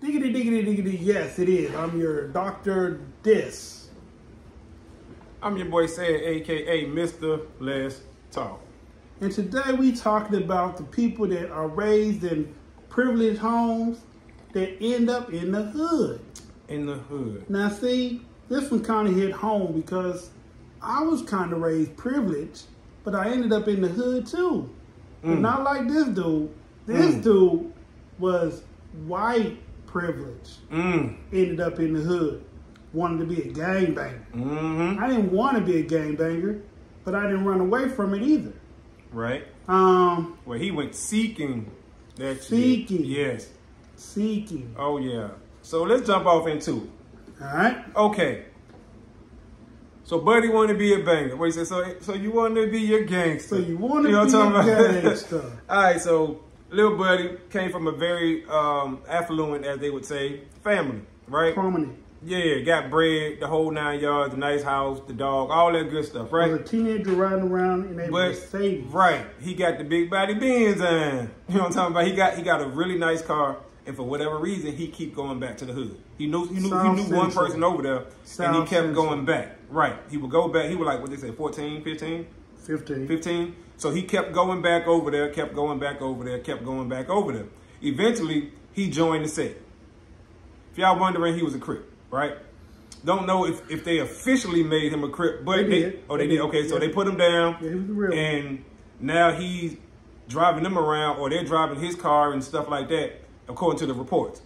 Diggity, diggity, diggity, yes, it is. I'm your Dr. Dis. I'm your boy Sad, a.k.a. Mr. Let's Talk. And today we talking about the people that are raised in privileged homes that end up in the hood. In the hood. Now see, this one kind of hit home because I was kind of raised privileged, but I ended up in the hood too. But not like this dude. This dude was white privilege. Ended up in the hood. Wanted to be a gangbanger. I didn't want to be a gangbanger, but I didn't run away from it either. Right. Well, he went seeking that shit. Yes. Seeking. Oh, yeah. So let's jump off into it. All right. Okay. So Buddy wanted to be a banger. What he said, so you want to be your gangster. So you want to be a gangster. All right, so Lil Buddy came from a very affluent, as they would say, family, right? Prominent. Yeah, got bread, the whole 9 yards, the nice house, the dog, all that good stuff, right? Was a teenager riding around in a Mercedes. Right, he got the big body Benz on. You know what I'm talking about? He got a really nice car, and for whatever reason, he keep going back to the hood. He knew one person over there, and he kept going back. Right, he would go back. He was like, what they say, 14, 15? 15. So he kept going back over there, kept going back over there, kept going back over there. Eventually, he joined the set. If y'all wondering, he was a Crip, right? Don't know if they officially made him a Crip, but they did. Okay, so they put him down, he was the real and now he's driving them around, or they're driving his car and stuff like that, according to the reports.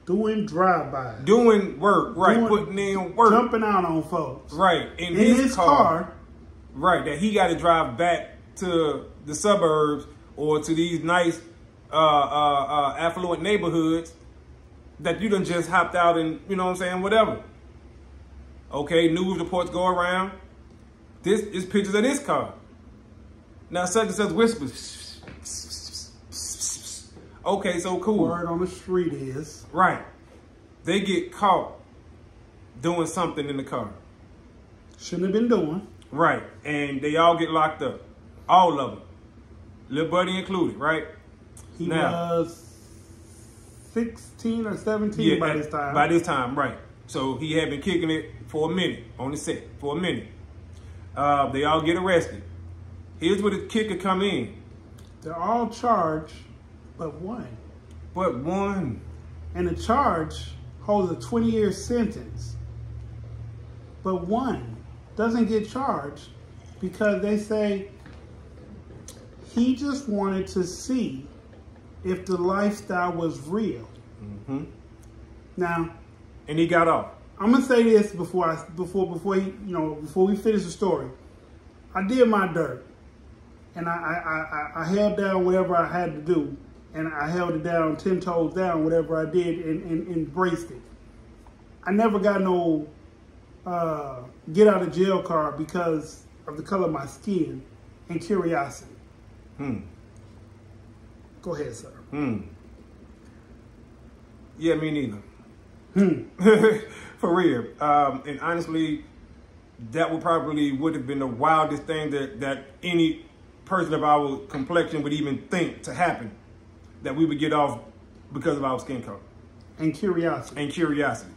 Doing drive-bys. Doing work, right, putting in work. Jumping out on folks. Right, in his car. Right, that he got to drive back to the suburbs or to these nice affluent neighborhoods that you done just hopped out and, you know what I'm saying, whatever. Okay, news reports go around. This is pictures of this car. Now such and such whispers. Okay, so cool. Word on the street is. Right. They get caught doing something in the car. Shouldn't have been doing. Right, and they all get locked up. All of them. Lil Buddy included, right? He was 16 or 17 by this time. By this time, right. So he had been kicking it for a minute, on the set, for a minute. They all get arrested. Here's where the kicker come in. They're all charged, but one. But one. And the charge holds a 20-year sentence. But one doesn't get charged because they say he just wanted to see if the lifestyle was real. Now, and he got off. I'm gonna say this before we finish the story. I did my dirt, and I held down whatever I had to do, and I held it down 10 toes down, whatever I did, and embraced it. I never got no get out of jail card because of the color of my skin and curiosity. Go ahead, sir. Yeah, me neither. For real. And honestly, that would have been the wildest thing that any person of our complexion would even think to happen. That we would get off because of our skin color. And curiosity.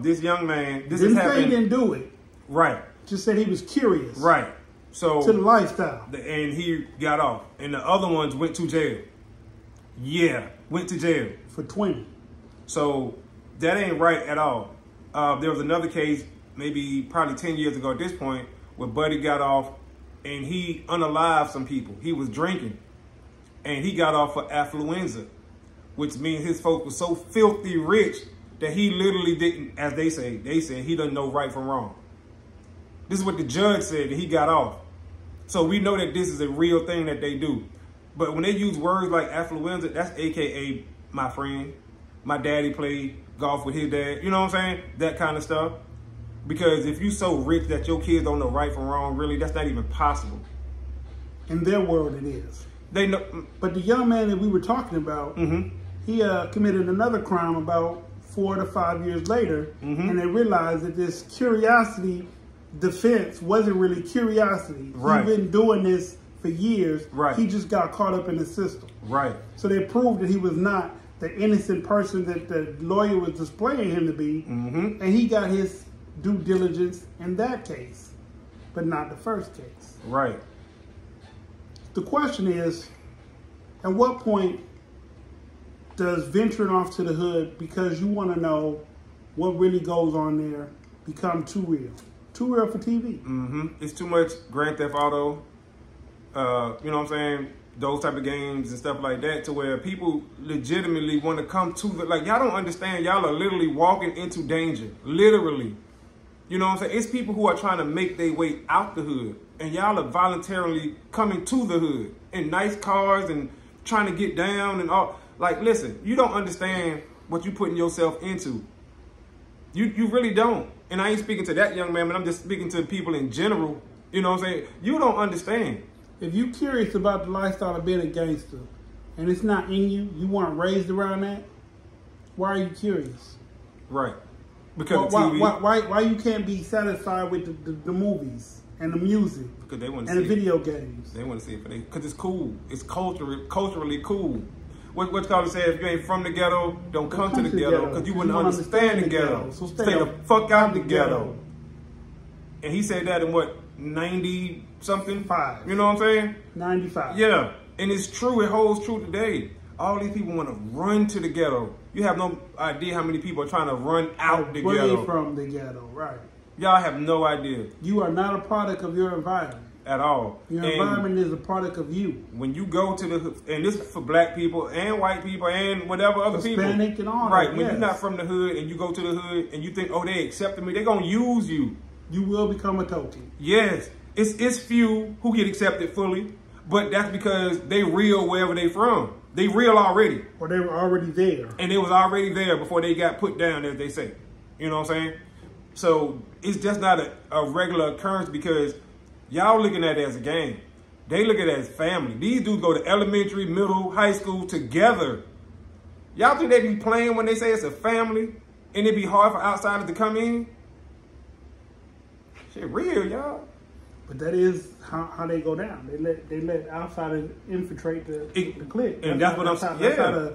This young man, this didn't is happening. Say he didn't do it. Right. Just said he was curious. Right. So to the lifestyle. And he got off. And the other ones went to jail. Yeah, went to jail. For 20. So that ain't right at all. There was another case, probably 10 years ago at this point, where Buddy got off and he unalived some people. He was drinking. And he got off for affluenza, which means his folks were so filthy rich that he literally didn't, as they said he doesn't know right from wrong. This is what the judge said, that he got off. So we know that this is a real thing that they do. But when they use words like affluenza, that's AKA my friend. My daddy played golf with his dad. You know what I'm saying? That kind of stuff. Because if you so rich that your kids don't know right from wrong, really, that's not even possible. In their world, it is. They know. But the young man that we were talking about, he committed another crime about 4 to 5 years later, and they realized that this curiosity defense wasn't really curiosity. Right. He'd been doing this for years. Right. He just got caught up in the system. Right. So they proved that he was not the innocent person that the lawyer was displaying him to be, and he got his due diligence in that case, but not the first case. Right. The question is, at what point does venturing off to the hood because you want to know what really goes on there become too real? Too real for TV. It's too much Grand Theft Auto, you know what I'm saying? Those type of games and stuff like that, to where people legitimately want to come to the, like, y'all don't understand, y'all are literally walking into danger, literally. You know what I'm saying? It's people who are trying to make their way out the hood, and y'all are voluntarily coming to the hood in nice cars and trying to get down and all. Like, listen, you don't understand what you're putting yourself into. You really don't. And I ain't speaking to that young man, but I'm just speaking to people in general. You know what I'm saying? You don't understand. If you're curious about the lifestyle of being a gangster, and it's not in you, you weren't raised around that, why are you curious? Right. Because of TV. Why you can't be satisfied with the movies and the music? Because they want to and see the video games. They want to see it because it's cool. It's culturally cool. What Carter said, if you ain't from the ghetto, don't come to the ghetto because you wouldn't understand the ghetto. So stay the fuck out the ghetto. And he said that in what, 90 something? 5. You know what I'm saying? 95. Yeah. And it's true. It holds true today. All these people want to run to the ghetto. You have no idea how many people are trying to run out the ghetto. Away from the ghetto, right. Y'all have no idea. You are not a product of your environment. At all. Your environment is a product of you. When you go to the, and this is for black people and white people and whatever other people. Hispanic and all right, that, when you're not from the hood and you go to the hood and you think, oh, they accepted me, they're going to use you. You will become a token. Yes. It's few who get accepted fully, but that's because they real wherever they from. They real already. Or they were already there. And they was already there before they got put down, as they say. You know what I'm saying? So it's just not a regular occurrence because y'all looking at it as a game. They look at it as family. These dudes go to elementary, middle, high school together. Y'all think they be playing when they say it's a family and it be hard for outsiders to come in? Shit real, y'all. But that is how they go down. They let outsiders infiltrate the clique. And that's what I'm saying. Yeah. That's how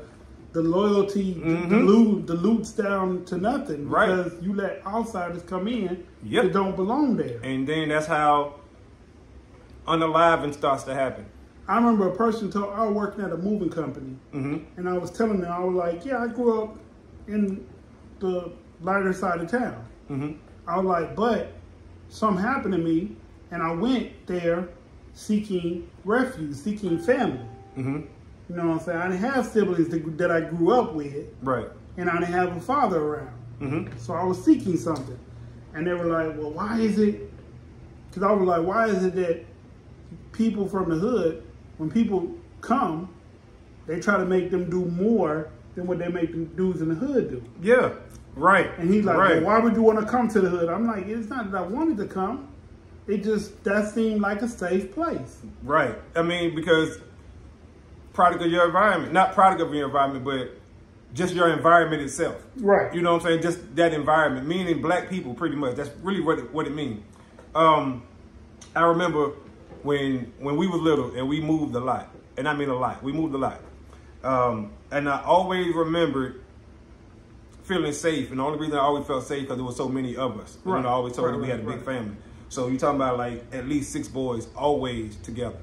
the loyalty dilutes down to nothing because you let outsiders come in that don't belong there. And then that's how unaliving starts to happen. I remember a person told I was working at a moving company, and I was telling them, I was like, yeah, I grew up in the lighter side of town. I was like, but something happened to me, and I went there seeking refuge, seeking family. You know what I'm saying? I didn't have siblings that I grew up with. Right. And I didn't have a father around. So I was seeking something. And they were like, well, why is it? Because I was like, why is it that people from the hood, when people come, they try to make them do more than what they make the dudes in the hood do? Yeah. Right. And he's like, well, why would you want to come to the hood? I'm like, it's not that I wanted to come. It just, that seemed like a safe place. Right. I mean, because product of your environment, not product of your environment, but just your environment itself. Right. You know what I'm saying? Just that environment, meaning black people pretty much. That's really what it means. I remember when we were little and we moved a lot, and I mean a lot. We moved a lot. And I always remembered feeling safe, and the only reason I always felt safe because there were so many of us. Right. You know, I always told you we had a big family. So you're talking about like at least 6 boys always together.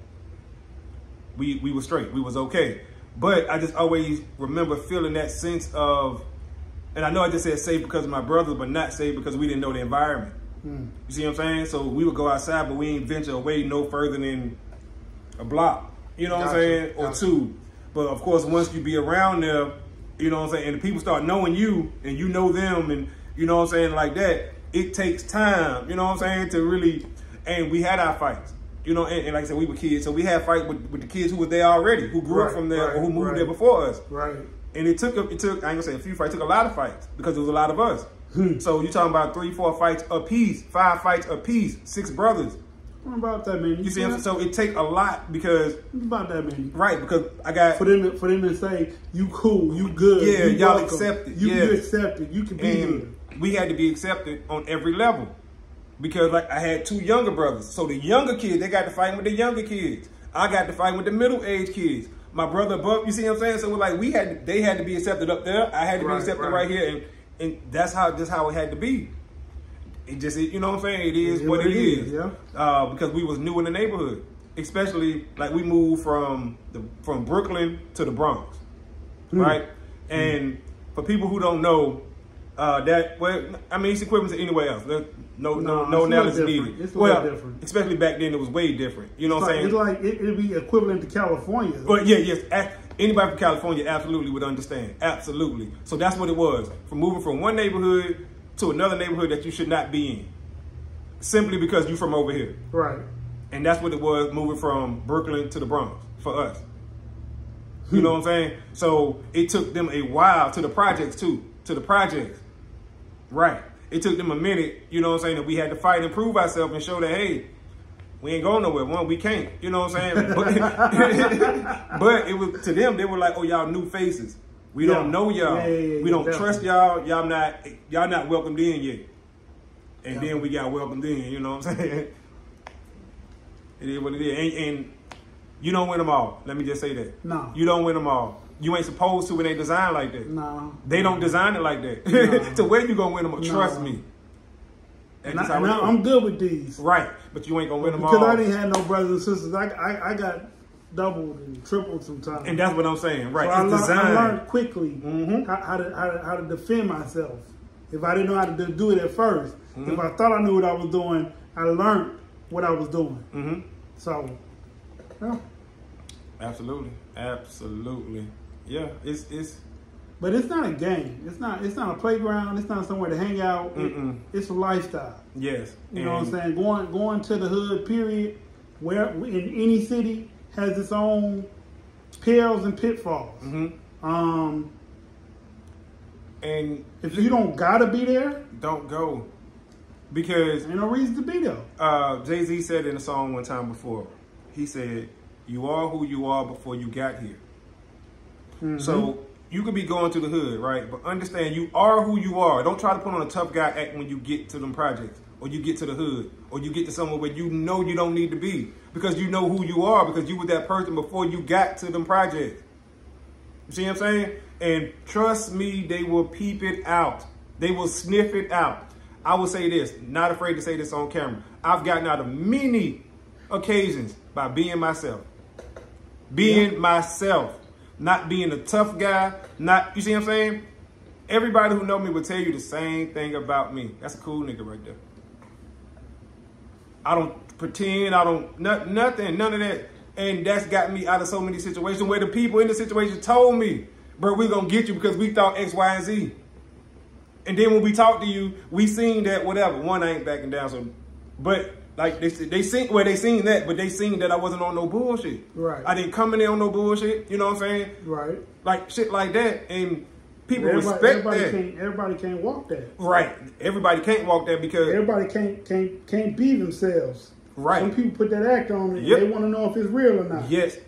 We were straight. We was okay. But I just always remember feeling that sense of, and I know I just said safe because of my brothers, but not safe because we didn't know the environment. You see what I'm saying? So we would go outside, but we ain't venture away no further than a block. You know what I'm saying? Or 2. But of course, once you be around there, you know what I'm saying, and the people start knowing you and you know them and you know what I'm saying, like that, it takes time, you know what I'm saying, to really, and we had our fights. You know, and like I said, we were kids, so we had fight with the kids who were there already, who grew up from there or who moved there before us. Right. And it took, I ain't gonna say a few fights, it took a lot of fights because there was a lot of us. So you're talking about 3, 4 fights apiece, 5 fights apiece, 6 brothers. What about that many? You see, so it take a lot because about that many. Right, because I got for them to say you cool, you good, yeah, you y'all accepted, you accepted, you can be here. We had to be accepted on every level because like I had 2 younger brothers, so the younger kids they got to fight with the younger kids. I got to fight with the middle-aged kids. my brother above. You see what I'm saying? So we're like, they had to be accepted up there. I had to be accepted right here, and that's how it had to be. It just, you know what I'm saying? It is what it is. Yeah. Because we was new in the neighborhood, especially like we moved from Brooklyn to the Bronx, right? And for people who don't know, it's equivalent to anywhere else. No analysis needed. It's a little different. Especially back then, it was way different. You know what I'm saying? It's like it'd be equivalent to California. But yes. Anybody from California absolutely would understand. Absolutely. So that's what it was. From moving from one neighborhood to another neighborhood that you should not be in, simply because you're from over here. Right. And that's what it was, moving from Brooklyn to the Bronx for us. You know what I'm saying? So it took them a while to the projects too. Right. It took them a minute, you know what I'm saying, that we had to fight and prove ourselves and show that, hey, we ain't going nowhere. One, we can't. You know what I'm saying? But it was, to them, they were like, oh, y'all new faces. We don't know y'all. We don't trust y'all. Y'all not welcomed in yet. And then we got welcomed in, you know what I'm saying? It is what it is. And you don't win them all. Let me just say that. No. You don't win them all. You ain't supposed to when they design like that. No. They don't design it like that. No. To where you gonna win them? Trust me. And I'm good with these. Right. But you ain't gonna win them all. Because I didn't have no brothers and sisters. I got doubled and tripled sometimes. And that's what I'm saying. Right. So I learned quickly how to defend myself. If I didn't know how to do it at first, if I thought I knew what I was doing, I learned what I was doing. So, yeah. Absolutely. Yeah, it's. But it's not a game. It's not a playground. It's not somewhere to hang out. It's a lifestyle. Yes. You know what I'm saying? Going to the hood, period, where in any city has its own perils and pitfalls. And if you don't gotta be there, don't go. Because ain't no reason to be there. Jay-Z said in a song one time before, he said, "You are who you are before you got here." So you could be going to the hood, right? But understand you are who you are. Don't try to put on a tough guy act when you get to them projects, or you get to the hood, or you get to somewhere where you know you don't need to be. Because you know who you are, because you were that person before you got to them projects. You see what I'm saying? And trust me, they will peep it out. They will sniff it out. I will say this, not afraid to say this on camera. I've gotten out of many occasions by being myself. Being myself. Not being a tough guy. You see what I'm saying? Everybody who know me will tell you the same thing about me. That's a cool nigga right there. I don't pretend. I don't, nothing, none of that. And that's got me out of so many situations where the people in the situation told me, bro, we're going to get you because we thought X, Y, and Z. And then when we talked to you, we seen that whatever. One, I ain't backing down. So, but like they seen that, but they seen that I wasn't on no bullshit. Right. I didn't come in there on no bullshit. You know what I'm saying? Right. Like shit like that, and people respect that. Everybody can't walk that. Right. Everybody can't walk that because everybody can't be themselves. Right. Some people put that act on it. They want to know if it's real or not. Yes.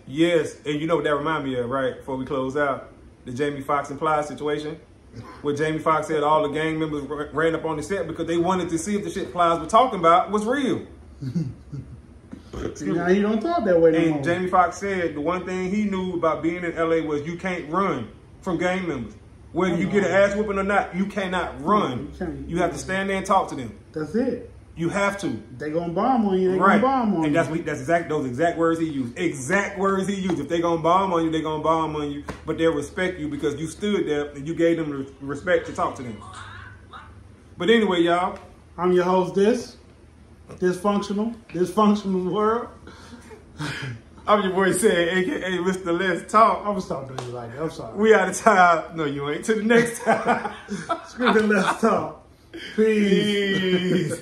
And you know what that remind me of, right? Before we close out, the Jamie Foxx and Plies situation. Where Jamie Foxx said all the gang members ran up on the set because they wanted to see if the shit Plies were talking about was real. See, now he don't talk that way no more. Jamie Foxx said the one thing he knew about being in LA was you can't run from gang members. Whether you get an ass whooping or not, you cannot run. You have to stand there and talk to them. That's it. You have to. They gonna bomb on you. They gonna bomb on you. And that's those exact words he used. Exact words he used. If they gonna bomb on you, they gonna bomb on you. But they'll respect you because you stood there and you gave them the respect to talk to them. But anyway, y'all. I'm your host, Dysfunctional World. I'm your boy Sad, aka Mr. Let's Talk. I'm gonna stop doing you like that. I'm sorry. We out of time. No, you ain't. Till the next time. Screw the Let's Talk. Peace.